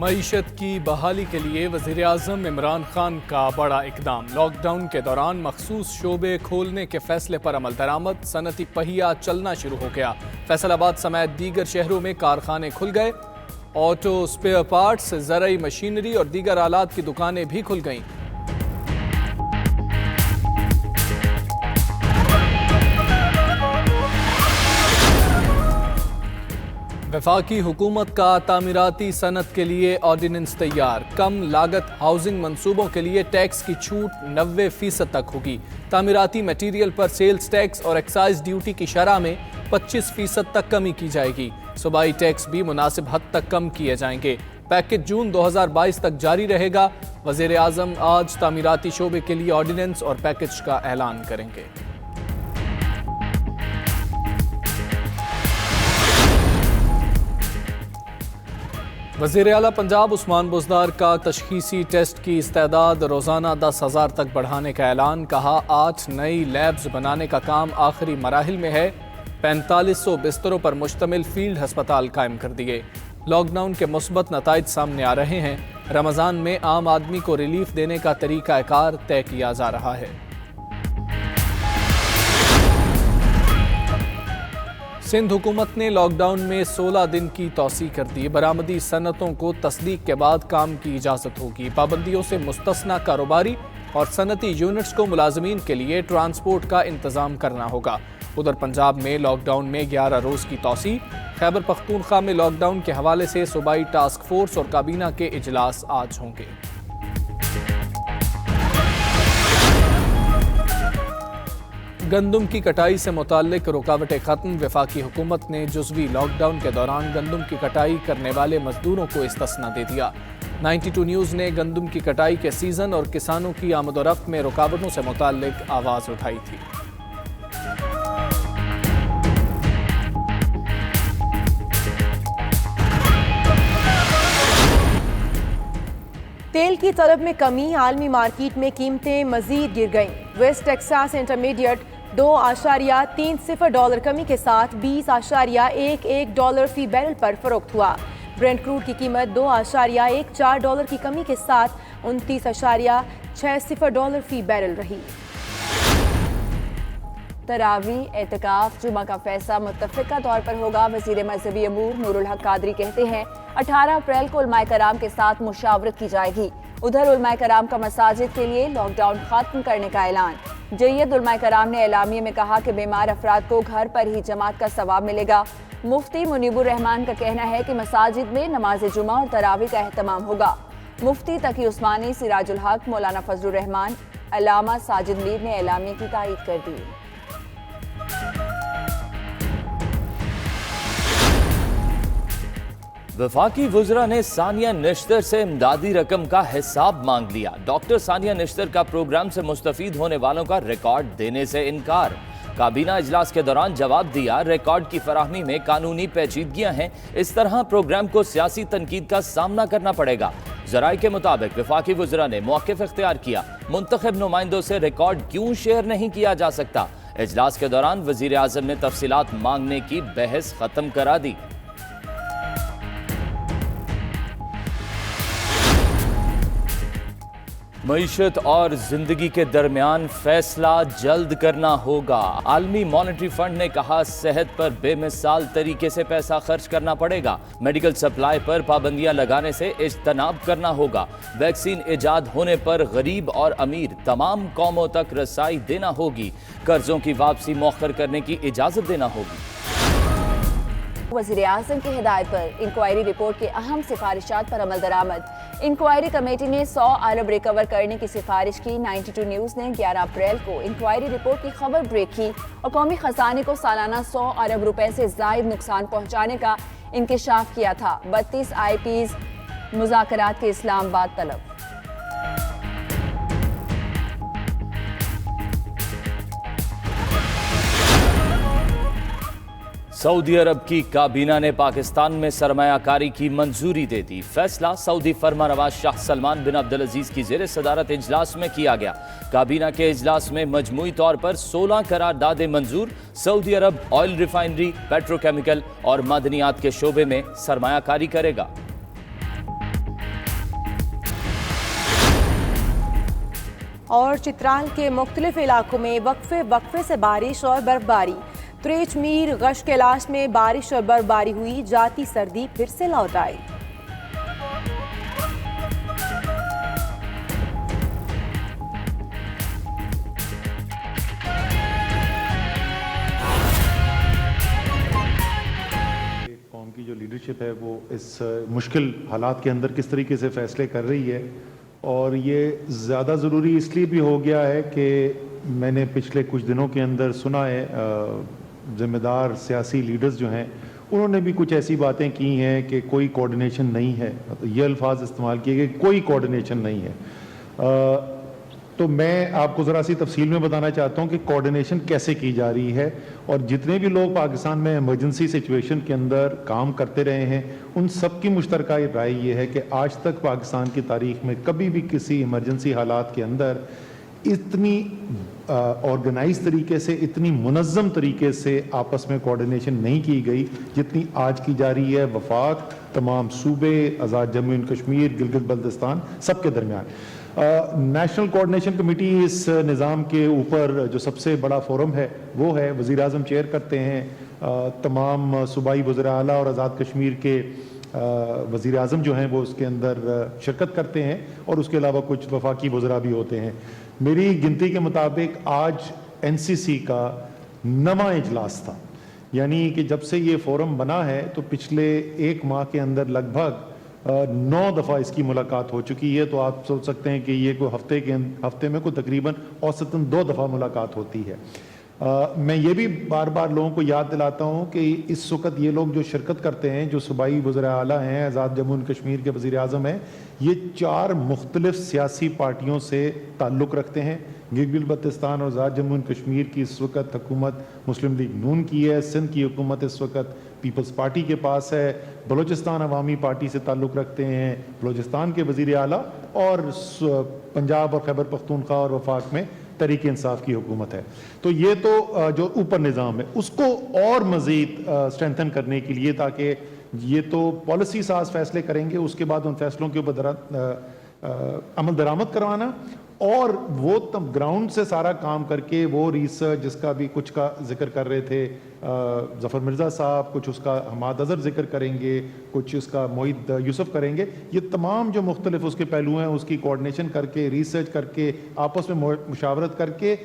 معیشت کی بحالی کے لیے وزیر اعظم عمران خان کا بڑا اقدام۔ لاک ڈاؤن کے دوران مخصوص شعبے کھولنے کے فیصلے پر عمل درآمد، صنعتی پہیہ چلنا شروع ہو گیا۔ فیصل آباد سمیت دیگر شہروں میں کارخانے کھل گئے، آٹو اسپیئر پارٹس، زرعی مشینری اور دیگر آلات کی دکانیں بھی کھل گئیں۔ وفاقی حکومت کا تعمیراتی صنعت کے لیے آرڈیننس تیار، کم لاگت ہاؤسنگ منصوبوں کے لیے ٹیکس کی چھوٹ 90% تک ہوگی۔ تعمیراتی میٹیریل پر سیلز ٹیکس اور ایکسائز ڈیوٹی کی شرح میں 25% تک کمی کی جائے گی۔ صوبائی ٹیکس بھی مناسب حد تک کم کیے جائیں گے۔ پیکج جون 2022 تک جاری رہے گا۔ وزیر اعظم آج تعمیراتی شعبے کے لیے آرڈیننس اور پیکج کا اعلان کریں گے۔ وزیر اعلیٰ پنجاب عثمان بزدار کا تشخیصی ٹیسٹ کی استعداد روزانہ 10,000 تک بڑھانے کا اعلان۔ کہا 8 نئی لیبز بنانے کا کام آخری مراحل میں ہے۔ 4500 بستروں پر مشتمل فیلڈ ہسپتال قائم کر دیے۔ لاک ڈاؤن کے مثبت نتائج سامنے آ رہے ہیں۔ رمضان میں عام آدمی کو ریلیف دینے کا طریقہ کار طے کیا جا رہا ہے۔ سندھ حکومت نے لاک ڈاؤن میں 16 دن کی توسیع کر دی۔ برآمدی صنعتوں کو تصدیق کے بعد کام کی اجازت ہوگی۔ پابندیوں سے مستثنی کاروباری اور صنعتی یونٹس کو ملازمین کے لیے ٹرانسپورٹ کا انتظام کرنا ہوگا۔ ادھر پنجاب میں لاک ڈاؤن میں 11 روز کی توسیع۔ خیبر پختونخوا میں لاک ڈاؤن کے حوالے سے صوبائی ٹاسک فورس اور کابینہ کے اجلاس آج ہوں گے۔ گندم کی کٹائی سے متعلق رکاوٹیں ختم۔ وفاقی حکومت نے جزوی لاک ڈاؤن کے دوران گندم کی کٹائی کرنے والے مزدوروں کو استثنا دے دیا۔ 92 نیوز نے گندم کی کٹائی کے سیزن اور کسانوں کی آمد و رفت میں رکاوٹوں سے متعلق آواز اٹھائی تھی۔ تیل کی طلب میں کمی، عالمی مارکیٹ میں قیمتیں مزید گر گئیں۔ ویسٹ ٹیکساس انٹرمیڈیٹ $2.30 کمی کے ساتھ $20.11 فی بیرل پر فروخت ہوا۔ برینٹ کروڈ کی قیمت $2.14 کی کمی کے ساتھ $29.60 فی بیرل رہی۔ تراویح، اعتکاف، جمعہ کا فیصلہ متفقہ طور پر ہوگا۔ وزیر مذہبی امور نور الحق قادری کہتے ہیں 18 اپریل کو علماء کرام کے ساتھ مشاورت کی جائے گی۔ ادھر علماء کرام کا مساجد کے لیے لاک ڈاؤن ختم کرنے کا اعلان۔ جیت علماء کرام نے اعلامیے میں کہا کہ بیمار افراد کو گھر پر ہی جماعت کا ثواب ملے گا۔ مفتی منیب الرحمان کا کہنا ہے کہ مساجد میں نماز جمعہ اور تراویح کا اہتمام ہوگا۔ مفتی تقی عثمانی، سراج الحق، مولانا فضل الرحمان، علامہ ساجد میر نے اعلامیے کی تائید کر دی۔ وفاقی وزراء نے ثانیہ نشتر سے امدادی رقم کا حساب مانگ لیا۔ ڈاکٹر ثانیہ نشتر کا پروگرام سے مستفید ہونے والوں کا ریکارڈ دینے سے انکار۔ کابینہ اجلاس کے دوران جواب دیا، ریکارڈ کی فراہمی میں قانونی پیچیدگیاں ہیں، اس طرح پروگرام کو سیاسی تنقید کا سامنا کرنا پڑے گا۔ ذرائع کے مطابق وفاقی وزراء نے موقف اختیار کیا، منتخب نمائندوں سے ریکارڈ کیوں شیئر نہیں کیا جا سکتا۔ اجلاس کے دوران وزیر اعظم نے تفصیلات مانگنے کی بحث ختم کرا دی۔ معیشت اور زندگی کے درمیان فیصلہ جلد کرنا ہوگا۔ عالمی مانیٹری فنڈ نے کہا صحت پر بے مثال طریقے سے پیسہ خرچ کرنا پڑے گا۔ میڈیکل سپلائی پر پابندیاں لگانے سے اجتناب کرنا ہوگا۔ ویکسین ایجاد ہونے پر غریب اور امیر تمام قوموں تک رسائی دینا ہوگی۔ قرضوں کی واپسی مؤخر کرنے کی اجازت دینا ہوگی۔ وزیر اعظم کی ہدایت پر انکوائری رپورٹ کی اہم سفارشات پر عمل درآمد۔ انکوائری کمیٹی نے 100 ارب ریکور کرنے کی سفارش کی۔ 92 نیوز نے 11 اپریل کو انکوائری رپورٹ کی خبر بریک کی اور قومی خزانے کو سالانہ 100 ارب روپے سے زائد نقصان پہنچانے کا انکشاف کیا تھا۔ 32 آئی پیز مذاکرات کے اسلام آباد طلب۔ سعودی عرب کی کابینہ نے پاکستان میں سرمایہ کاری کی منظوری دے دی۔ فیصلہ سعودی فرمانروا شاہ سلمان بن عبدالعزیز کی زیر صدارت اجلاس میں کیا گیا۔ کابینہ کے اجلاس میں مجموعی طور پر 16 قراردادیں منظور۔ سعودی عرب آئل ریفائنری، پیٹروکیمیکل اور معدنیات کے شعبے میں سرمایہ کاری کرے گا۔ اور چترال کے مختلف علاقوں میں وقفے سے بارش اور برفباری۔ تریچ میر گش کیلاش میں بارش اور برفباری ہوئی، جاتی سردی پھر سے لوٹ آئی۔ قوم کی جو لیڈرشپ ہے وہ اس مشکل حالات کے اندر کس طریقے سے فیصلے کر رہی ہے، اور یہ زیادہ ضروری اس لیے بھی ہو گیا ہے کہ میں نے پچھلے کچھ دنوں کے اندر سنا ہے ذمہ دار سیاسی لیڈرز جو ہیں انہوں نے بھی کچھ ایسی باتیں کی ہیں کہ کوئی کوارڈینیشن نہیں ہے، یہ الفاظ استعمال کیے گئے کوئی کوارڈینیشن نہیں ہے۔ تو میں آپ کو ذرا سی تفصیل میں بتانا چاہتا ہوں کہ کوارڈینیشن کیسے کی جا رہی ہے، اور جتنے بھی لوگ پاکستان میں ایمرجنسی سچویشن کے اندر کام کرتے رہے ہیں ان سب کی مشترکہ رائے یہ ہے کہ آج تک پاکستان کی تاریخ میں کبھی بھی کسی ایمرجنسی حالات کے اندر اتنی آرگنائز طریقے سے، اتنی منظم طریقے سے آپس میں کوارڈینیشن نہیں کی گئی جتنی آج کی جا رہی ہے وفاق، تمام صوبے، آزاد جموں اینڈ کشمیر، گلگت بلتستان سب کے درمیان۔ نیشنل کوارڈینیشن کمیٹی اس نظام کے اوپر جو سب سے بڑا فورم ہے وہ ہے، وزیر اعظم چیئر کرتے ہیں، تمام صوبائی وزراء اعلیٰ اور آزاد کشمیر کے وزیر اعظم جو ہیں وہ اس کے اندر شرکت کرتے ہیں، اور اس کے علاوہ کچھ وفاقی وزراء بھی ہوتے ہیں۔ میری گنتی کے مطابق آج NCC کا 9واں اجلاس تھا، یعنی کہ جب سے یہ فورم بنا ہے تو پچھلے ایک ماہ کے اندر لگ بھگ 9 دفعہ اس کی ملاقات ہو چکی ہے، تو آپ سوچ سکتے ہیں کہ یہ کوئی ہفتے میں کوئی تقریباً اوسطاً 2 دفعہ ملاقات ہوتی ہے۔ میں یہ بھی بار بار لوگوں کو یاد دلاتا ہوں کہ اس وقت یہ لوگ جو شرکت کرتے ہیں، جو صوبائی وزراء اعلیٰ ہیں، آزاد جموں اینڈ کشمیر کے وزیر اعظم ہیں، یہ 4 مختلف سیاسی پارٹیوں سے تعلق رکھتے ہیں۔ گلگت بلتستان اور آزاد جموں اینڈ کشمیر کی اس وقت حکومت مسلم لیگ نون کی ہے، سندھ کی حکومت اس وقت پیپلز پارٹی کے پاس ہے، بلوچستان عوامی پارٹی سے تعلق رکھتے ہیں بلوچستان کے وزیر اعلیٰ، اور پنجاب اور خیبر پختونخوا اور وفاق میں تحریک انصاف کی حکومت ہے۔ تو یہ تو جو اوپر نظام ہے اس کو اور مزید اسٹرینتھن کرنے کے لیے، تاکہ یہ تو پالیسی ساز فیصلے کریں گے، اس کے بعد ان فیصلوں کے اوپر عمل درآمد کروانا، اور وہ گراؤنڈ سے سارا کام کر کے وہ ریسرچ جس کا بھی کچھ کا ذکر کر رہے تھے ظفر مرزا صاحب، کچھ اس کا حماد اظہر ذکر کریں گے، کچھ اس کا معید یوسف کریں گے، یہ تمام جو مختلف اس کے پہلو ہیں اس کی کوارڈینیشن کر کے، ریسرچ کر کے، آپس میں مشاورت کر کے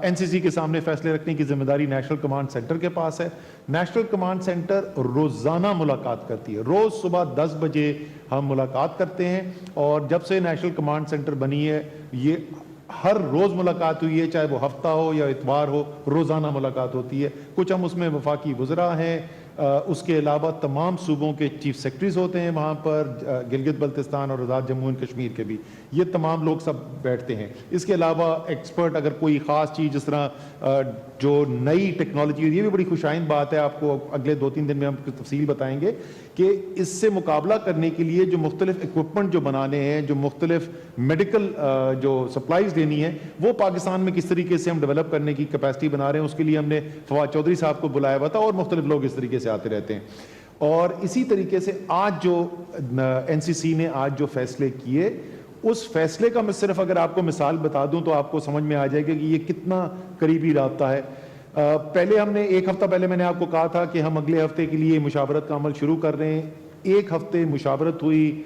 NCC کے سامنے فیصلے رکھنے کی ذمہ داری نیشنل کمانڈ سینٹر کے پاس ہے۔ نیشنل کمانڈ سینٹر روزانہ ملاقات کرتی ہے، روز صبح 10 بجے ہم ملاقات کرتے ہیں، اور جب سے نیشنل کمانڈ سینٹر بنی ہے یہ ہر روز ملاقات ہوئی ہے، چاہے وہ ہفتہ ہو یا اتوار ہو، روزانہ ملاقات ہوتی ہے۔ کچھ ہم اس میں وفاقی وزراء ہیں، اس کے علاوہ تمام صوبوں کے چیف سیکرٹریز ہوتے ہیں وہاں پر، گلگت بلتستان اور آزاد جموں اینڈ کشمیر کے بھی، یہ تمام لوگ سب بیٹھتے ہیں۔ اس کے علاوہ ایکسپرٹ اگر کوئی خاص چیز جس طرح جو نئی ٹیکنالوجی، یہ بھی بڑی خوشائند بات ہے، آپ کو اگلے 2-3 دن میں ہم تفصیل بتائیں گے کہ اس سے مقابلہ کرنے کے لیے جو مختلف ایکوپمنٹ جو بنانے ہیں، جو مختلف میڈیکل جو سپلائیز دینی ہے، وہ پاکستان میں کس طریقے سے ہم ڈیولپ کرنے کی کیپیسٹی بنا رہے ہیں، اس کے لیے ہم نے فواد چودھری صاحب کو بلایا ہوا تھا، اور مختلف لوگ اس طریقے سے آتے رہتے ہیں۔ اور اسی طریقے سے آج جو NCC نے آج جو فیصلے کیے، اس فیصلے کا میں صرف اگر آپ کو مثال بتا دوں تو آپ کو سمجھ میں آ جائے گا کہ یہ کتنا قریبی رابطہ ہے۔ پہلے ہم نے 1 ہفتہ پہلے میں نے آپ کو کہا تھا کہ ہم اگلے ہفتے کے لیے مشاورت کا عمل شروع کر رہے ہیں۔ 1 ہفتے مشاورت ہوئی،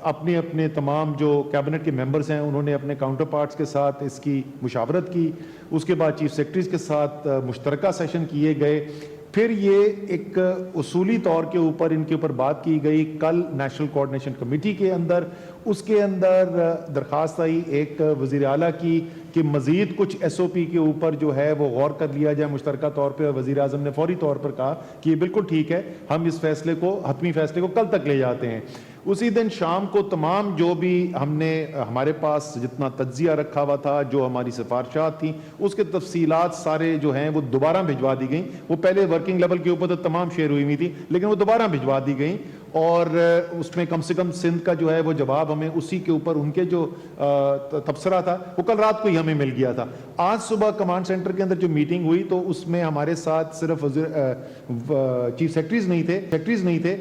اپنے تمام جو کیبنٹ کے ممبرز ہیں انہوں نے اپنے کاؤنٹر پارٹس کے ساتھ اس کی مشاورت کی، اس کے بعد چیف سیکرٹریز کے ساتھ مشترکہ سیشن کیے گئے، پھر یہ ایک اصولی طور کے اوپر ان کے اوپر بات کی گئی۔ کل نیشنل کوارڈینیشن کمیٹی کے اندر اس کے اندر درخواست آئی ایک وزیر اعلیٰ کی کہ مزید کچھ SOP کے اوپر جو ہے وہ غور کر لیا جائے مشترکہ طور پہ، اور وزیر اعظم نے فوری طور پر کہا کہ یہ بالکل ٹھیک ہے، ہم اس فیصلے کو، حتمی فیصلے کو کل تک لے جاتے ہیں۔ اسی دن شام کو تمام جو بھی ہم نے ہمارے پاس جتنا تجزیہ رکھا ہوا تھا، جو ہماری سفارشات تھیں، اس کے تفصیلات سارے جو ہیں وہ دوبارہ بھجوا دی گئیں۔ وہ پہلے ورکنگ لیول کے اوپر تو تمام شیئر ہوئی ہوئی تھی، لیکن وہ دوبارہ بھجوا دی گئیں، اور اس میں کم سے کم سندھ کا جو ہے وہ جواب ہمیں اسی کے اوپر ان کے جو تبصرہ تھا وہ کل رات کو ہی ہمیں مل گیا تھا۔ آج صبح کمانڈ سینٹر کے اندر جو میٹنگ ہوئی تو اس میں ہمارے ساتھ صرف چیف سیکرٹریز نہیں تھے